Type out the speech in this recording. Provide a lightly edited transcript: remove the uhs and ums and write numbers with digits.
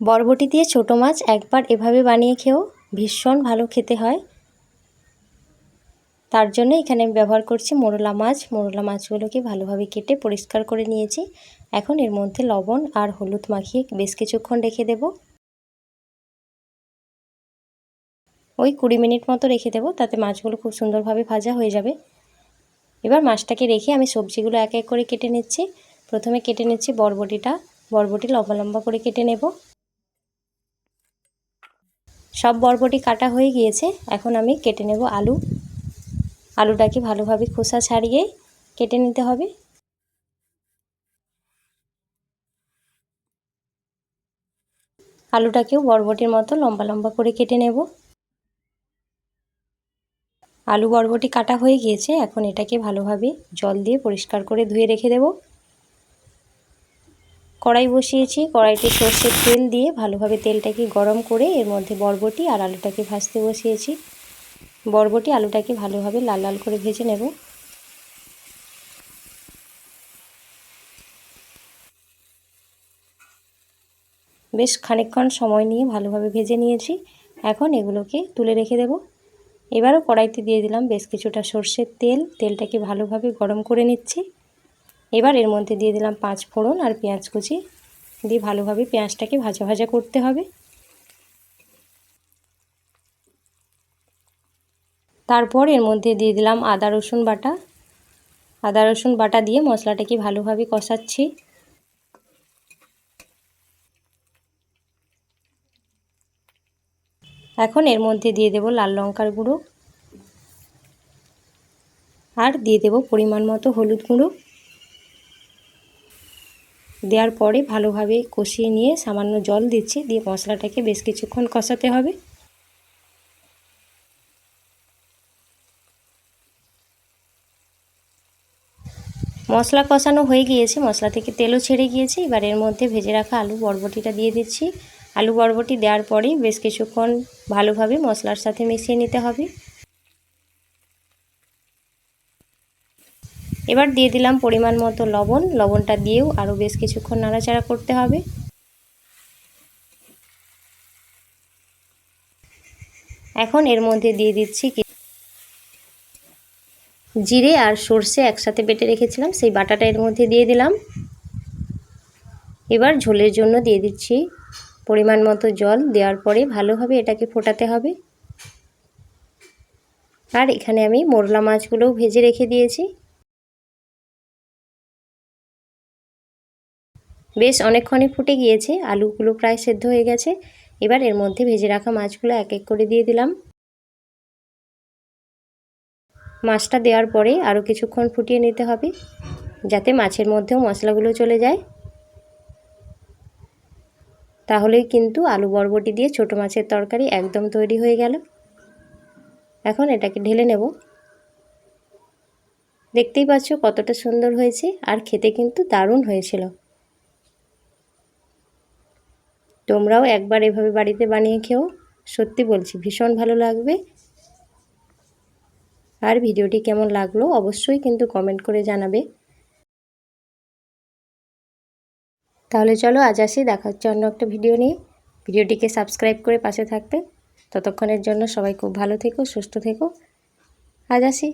বরবটি দিয়ে ছোটো মাছ একবার এভাবে বানিয়ে খেও, ভীষণ ভালো খেতে হয়। তার জন্য এখানে আমি ব্যবহার করছি মোরলা মাছ। মোরলা মাছগুলোকে ভালোভাবে কেটে পরিষ্কার করে নিয়েছি। এখন এর মধ্যে লবণ আর হলুদ মাখিয়ে বেশ কিছুক্ষণ রেখে দেব। ওই 20 মিনিট মতো রেখে দেব, তাতে মাছগুলো খুব সুন্দরভাবে ভাজা হয়ে যাবে। এবার মাছটাকে রেখে আমি সবজিগুলো এক এক করে কেটে নিচ্ছি। প্রথমে কেটে নিচ্ছি বরবটিটা। বরবটি লম্বা লম্বা করে কেটে নেব। সব বরবটি কাটা হয়ে গিয়েছে। এখন আমি কেটে নেব আলু। আলুটাকে ভালোভাবে খোসা ছাড়িয়ে কেটে নিতে হবে। আলুটাকেও বরবটির মতো লম্বা লম্বা করে কেটে নেব। আলু বরবটি কাটা হয়ে গিয়েছে। এখন এটাকে ভালোভাবে জল দিয়ে পরিষ্কার করে ধুয়ে রেখে দেব। কড়াই বসিয়েছি, কড়াইতে সর্ষের তেল দিয়ে ভালোভাবে তেলটাকে গরম করে এর মধ্যে বরবটি আর আলুটাকে ভাজতে বসিয়েছি। বরবটি আলুটাকে ভালোভাবে লাল লাল করে ভেজে নেব। বেশ খানিকক্ষণ সময় নিয়ে ভালোভাবে ভেজে নিয়েছি। এখন এগুলোকে তুলে রেখে দেব। এবারও কড়াইতে দিয়ে দিলাম বেশ কিছুটা সর্ষের তেল। তেলটাকে ভালোভাবে গরম করে নিচ্ছি। এবার এর মধ্যে দিয়ে দিলাম 5 ফোড়ন আর পেঁয়াজ কুচি দিয়ে ভালোভাবে পেঁয়াজটাকে ভাজা ভাজা করতে হবে। তারপর এর মধ্যে দিয়ে দিলাম আদা রসুন বাটা। আদা রসুন বাটা দিয়ে মশলাটাকে ভালোভাবে কষাচ্ছি। এখন এর মধ্যে দিয়ে দেব লাল লঙ্কার গুঁড়ো আর দিয়ে দেব পরিমাণ মতো হলুদ গুঁড়ো। দেওয়ার পরে ভালোভাবে কষিয়ে নিয়ে সামান্য জল দিচ্ছি, দিয়ে মশলাটাকে বেশ কিছুক্ষণ কষাতে হবে। মশলা কষানো হয়ে গিয়েছে, মশলা থেকে তেলও ছেড়ে গিয়েছে। এবার এর মধ্যে ভেজে রাখা আলু বরবটিটা দিয়ে দিচ্ছি। আলু বরবটি দেওয়ার পরেই বেশ কিছুক্ষণ ভালোভাবে মশলার সাথে মিশিয়ে নিতে হবে। এবার দিয়ে দিলাম পরিমাণ মতো লবণ। লবণটা দিয়েও আরও বেশ কিছুক্ষণ নাড়াচাড়া করতে হবে। এখন এর মধ্যে দিয়ে দিচ্ছি জিরে আর সর্ষে একসাথে বেটে রেখেছিলাম, সেই বাটাটা এর মধ্যে দিয়ে দিলাম। এবার ঝোলের জন্য দিয়ে দিচ্ছি পরিমাণ মতো জল। দেওয়ার পরে ভালোভাবে এটাকে ফোটাতে হবে। আর এখানে আমি মোরলা মাছগুলোও ভেজে রেখে দিয়েছি। বেশ অনেকক্ষণই ফুটে গিয়েছে, আলুগুলো প্রায় সেদ্ধ হয়ে গেছে। এবার এর মধ্যে ভেজে রাখা মাছগুলো এক এক করে দিয়ে দিলাম। মাছটা দেওয়ার পরে আরও কিছুক্ষণ ফুটিয়ে নিতে হবে, যাতে মাছের মধ্যেও মশলাগুলো চলে যায়। তাহলেই কিন্তু আলু বরবটি দিয়ে ছোটো মাছের তরকারি একদম তৈরি হয়ে গেল। এখন এটাকে ঢেলে নেব। দেখতেই পাচ্ছ কতটা সুন্দর হয়েছে, আর খেতে কিন্তু দারুণ হয়েছিল। তোমরাও একবার এভাবে বাড়িতে বানিয়ে খেও, সত্যি বলছি ভীষণ ভালো লাগবে। আর ভিডিওটি কেমন লাগলো অবশ্যই কিন্তু কমেন্ট করে জানাবে। তাহলে চলো আজ আসি, দেখা হচ্ছে অন্য একটা ভিডিও নিয়ে। ভিডিওটিকে সাবস্ক্রাইব করে পাশে থাকতে। ততক্ষণের জন্য সবাই খুব ভালো থেকো, সুস্থ থেকো। আজ আসি।